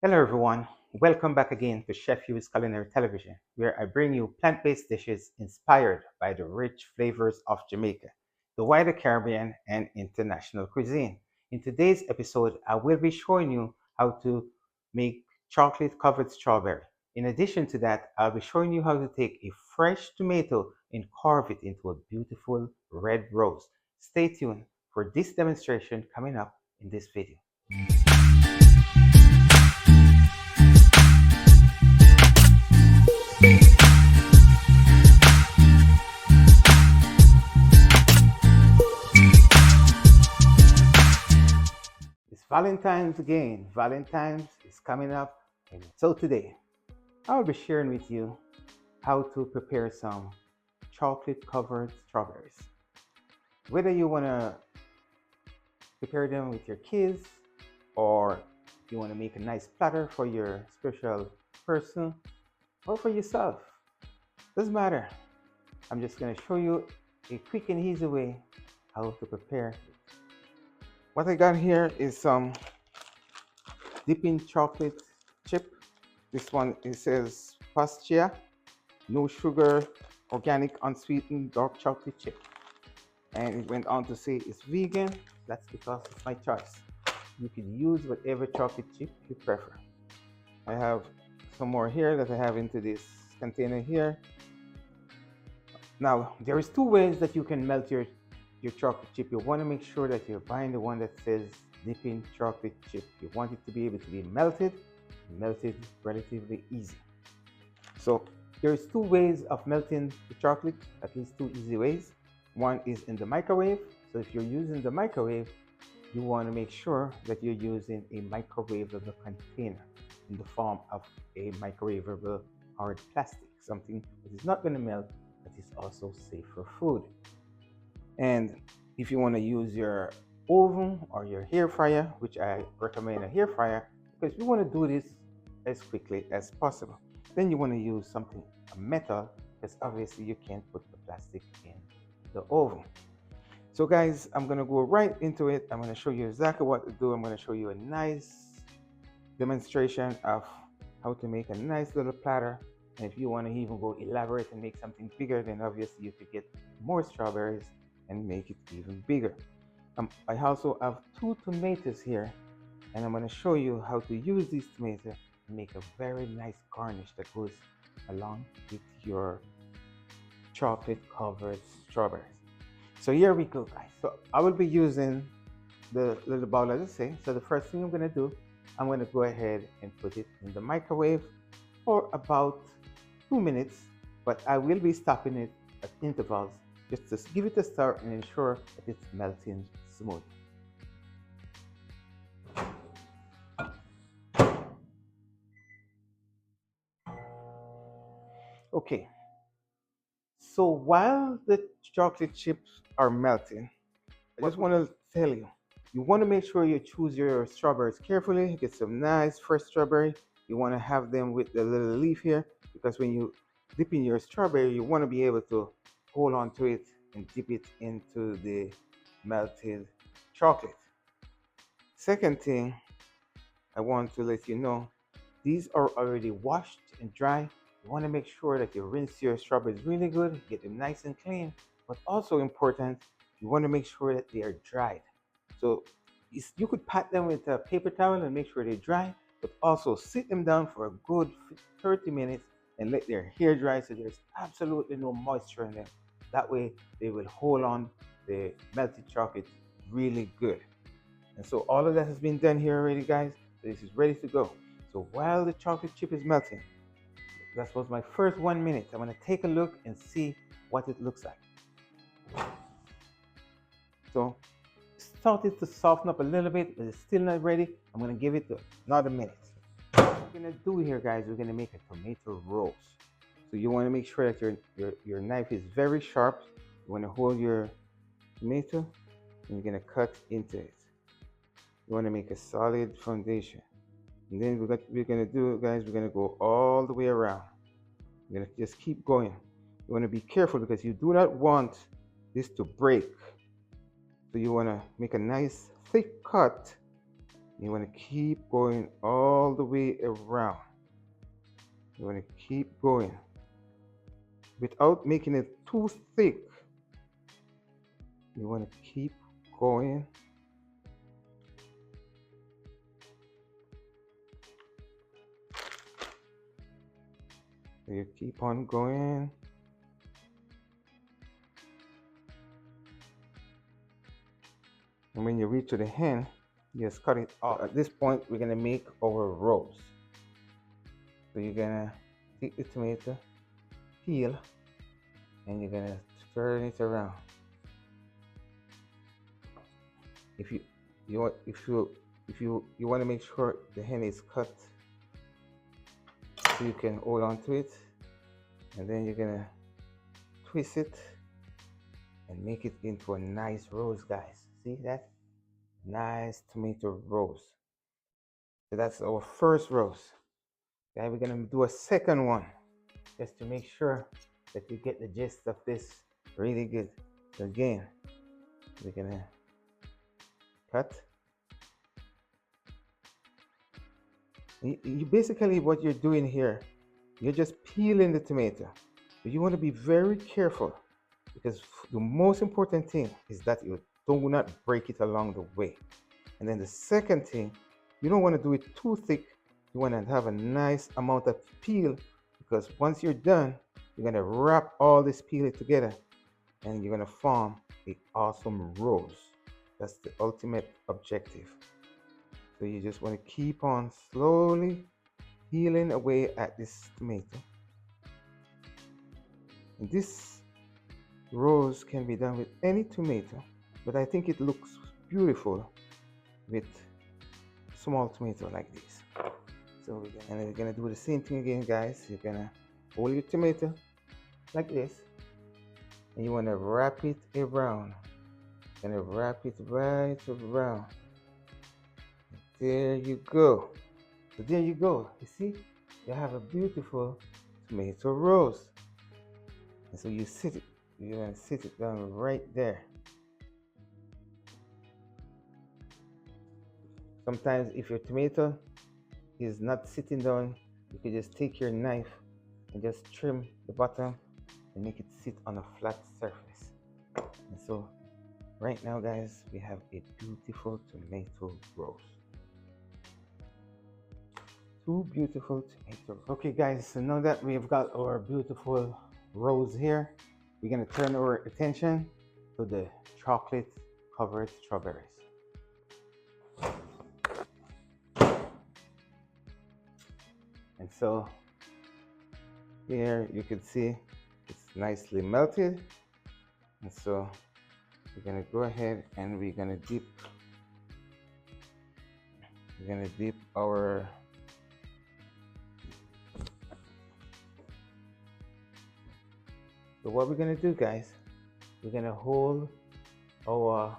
Hello everyone, welcome back again to Chef Huie's Culinary Television, where I bring you plant-based dishes inspired by the rich flavors of Jamaica, the wider Caribbean, and international cuisine. In today's episode, I will be showing you how to make chocolate-covered strawberry. In addition to that, I'll be showing you how to take a fresh tomato and carve it into a beautiful red rose. Stay tuned for this demonstration coming up in this video. It's Valentine's again. Valentine's is coming up. And so today, I'll be sharing with you how to prepare some chocolate covered strawberries. Whether you want to prepare them with your kids or you want to make a nice platter for your special person or for yourself, doesn't matter. I'm just going to show you a quick and easy way how to prepare. What I got here is some dipping chocolate chip. This one, it says pastia, no sugar, organic, unsweetened dark chocolate chip. And it went on to say it's vegan. That's because it's my choice. You can use whatever chocolate chip you prefer. I have some more here that I have into this container here. Now, there is two ways that you can melt your chocolate chip. You want to make sure that you're buying the one that says dipping chocolate chip. You want it to be able to be melted relatively easy. So there's two ways of melting the chocolate, at least two easy ways. One is in the microwave. So if you're using the microwave, you want to make sure that you're using a microwavable container in the form of a microwavable hard plastic, something that is not going to melt, but is also safe for food. And if you want to use your oven or your hair fryer, which I recommend a hair fryer, because you want to do this as quickly as possible. Then you want to use something, a metal, because obviously you can't put the plastic in the oven. So guys, I'm going to go right into it. I'm going to show you exactly what to do. I'm going to show you a nice demonstration of how to make a nice little platter. And if you want to even go elaborate and make something bigger, then obviously you could get more strawberries and make it even bigger. I also have 2 tomatoes here, and I'm going to show you how to use these tomatoes and make a very nice garnish that goes along with your chocolate covered strawberries. So here we go, guys. So I will be using the little bowl, as I say. So the first thing I'm going to do, I'm going to go ahead and put it in the microwave for about 2 minutes, but I will be stopping it at intervals just to give it a stir and ensure that it's melting smooth. Okay, so while the chocolate chips are melting, I just want to tell you, you want to make sure you choose your strawberries carefully. Get some nice fresh strawberry. You want to have them with the little leaf here, because when you dip in your strawberry, you want to be able to hold on to it and dip it into the melted chocolate. Second thing, I want to let you know, these are already washed and dry. You want to make sure that you rinse your strawberries really good, get them nice and clean, but also important, you want to make sure that they are dried. So you could pat them with a paper towel and make sure they're dry, but also sit them down for a good 30 minutes and let their hair dry so there's absolutely no moisture in them. That way they will hold on the melted chocolate really good. And so all of that has been done here already, guys. This is ready to go. So while the chocolate chip is melting, that was my first 1 minute. I'm going to take a look and see what it looks like. So started to soften up a little bit, but it's still not ready. I'm going to give it another minute. What we're going to do here, guys, we're going to make a tomato roast. So you want to make sure that your knife is very sharp. You want to hold your tomato and you're going to cut into it. You want to make a solid foundation. And then what we're going to do, guys, we're going to go all the way around. We're going to just keep going. You want to be careful because you do not want this to break. So you want to make a nice thick cut You want to keep going all the way around. You want to keep going without making it too thick. You want to keep going. You keep on going. And when you reach to the end, you just cut it off. At this point, we're gonna make our rolls. So you're gonna take the tomato, peel, and you're gonna turn it around. If you want to make sure the hen is cut, so you can hold on to it, and then you're gonna twist it and make it into a nice rose, guys. See that? Nice tomato rose. So that's our first rose. Okay, we're gonna do a second one just to make sure that you get the gist of this really good. So again, we're gonna cut. You basically, what you're doing here, you're just peeling the tomato. But you want to be very careful, because the most important thing is that you do not break it along the way. And then the second thing, you don't want to do it too thick. You want to have a nice amount of peel, because once you're done, you're going to wrap all this peel together and you're going to form an awesome rose. That's the ultimate objective. So you just want to keep on slowly peeling away at this tomato. And this rose can be done with any tomato, but I think it looks beautiful with small tomato like this. So we're gonna do the same thing again, guys. You're gonna hold your tomato like this, and you want to wrap it around. You're gonna wrap it right around. There you go. So there you go. You see, you have a beautiful tomato rose. And so you're gonna sit it down right there. Sometimes if your tomato is not sitting down, you could just take your knife and just trim the bottom and make it sit on a flat surface. And so right now, guys, we have a beautiful tomato rose. Two beautiful tomatoes. Okay, guys, so now that we've got our beautiful rose here, we're gonna turn our attention to the chocolate covered strawberries. And so here you can see it's nicely melted. And so we're gonna go ahead and we're gonna dip our So what we're gonna do, guys, we're gonna hold our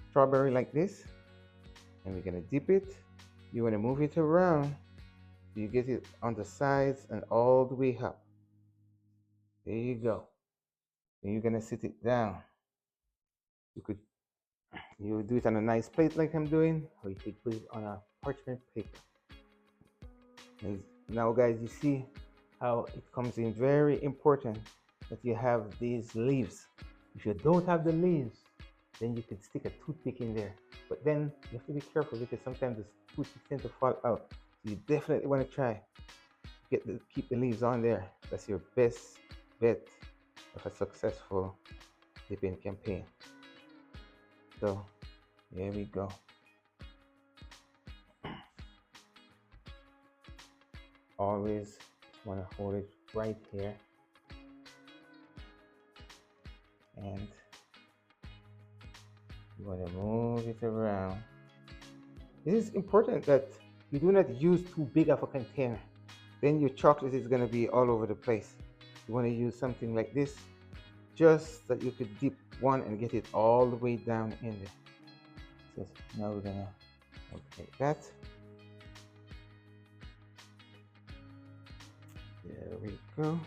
strawberry like this, and we're gonna dip it. You wanna move it around so you get it on the sides and all the way up. There you go. Then you're gonna sit it down. You do it on a nice plate like I'm doing, or you could put it on a parchment paper. And now, guys, you see how it comes in very important that you have these leaves. If you don't have the leaves, then you could stick a toothpick in there. But then you have to be careful, because sometimes the toothpicks tend to fall out. So you definitely want to try keep the leaves on there. That's your best bet of a successful dipping campaign. So here we go. Always want to hold it right here, and you want to move it around. It is important that you do not use too big of a container. Then your chocolate is going to be all over the place. You want to use something like this, just that you could dip one and get it all the way down in there. So now we're going to take that. There we go.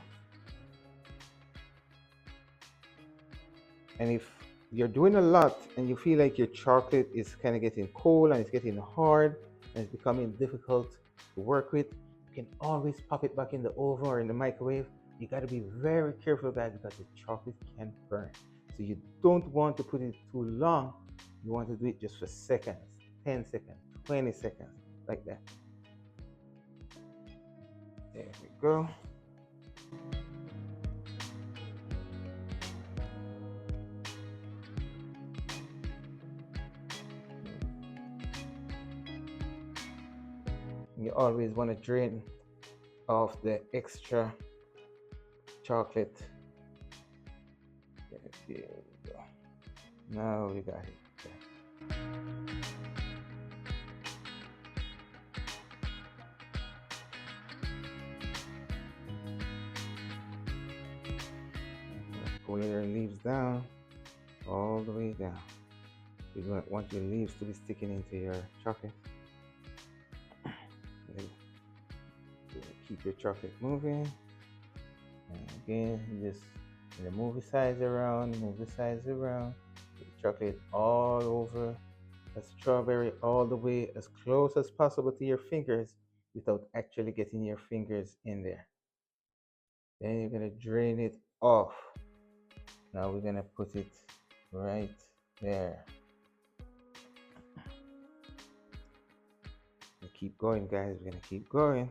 And if you're doing a lot and you feel like your chocolate is kind of getting cold and it's getting hard and it's becoming difficult to work with, you can always pop it back in the oven or in the microwave. You got to be very careful, guys, because the chocolate can burn. So you don't want to put it too long. You want to do it just for seconds, 10 seconds, 20 seconds, like that. There we go. You always want to drain off the extra chocolate. There we go. Now we got it. Pull your leaves down, all the way down. You don't want your leaves to be sticking into your chocolate. Keep your chocolate moving. And again, just move the sides around, move the sides around. Put the chocolate all over the strawberry, all the way as close as possible to your fingers without actually getting your fingers in there. Then you're gonna drain it off. Now we're gonna put it right there. We keep going, guys. We're gonna keep going.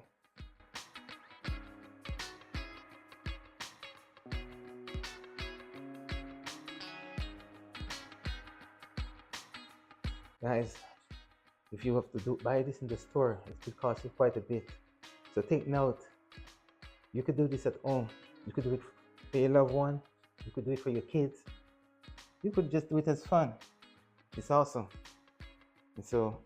Guys, if you have to buy this in the store, it could cost you quite a bit. So take note. You could do this at home. You could do it for your loved one. You could do it for your kids. You could just do it as fun. It's awesome. And so,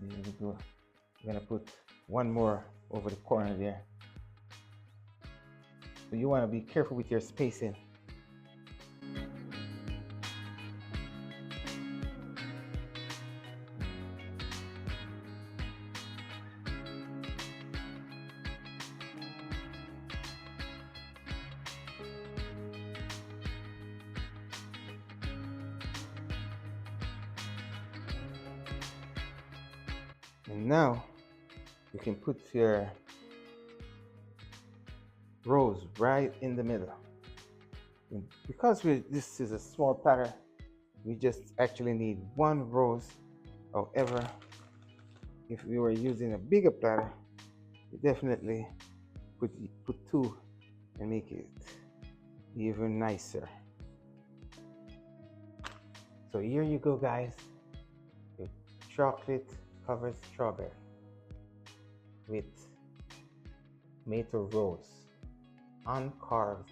there we go. We're gonna put one more over the corner there. So you want to be careful with your spacing. And now you can put your rose right in the middle. And because this is a small platter, we just actually need one rose. However, if we were using a bigger platter, we definitely put two and make it even nicer. So here you go, guys. Your chocolate covered strawberry with tomato rose, uncarved.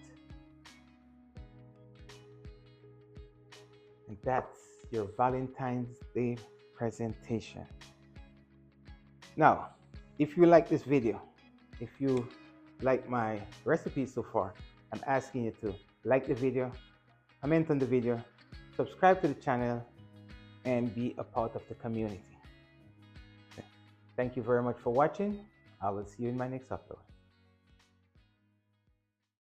And that's your Valentine's Day presentation. Now, if you like this video, if you like my recipe so far, I'm asking you to like the video, comment on the video, subscribe to the channel, and be a part of the community. Thank you very much for watching. I will see you in my next upload.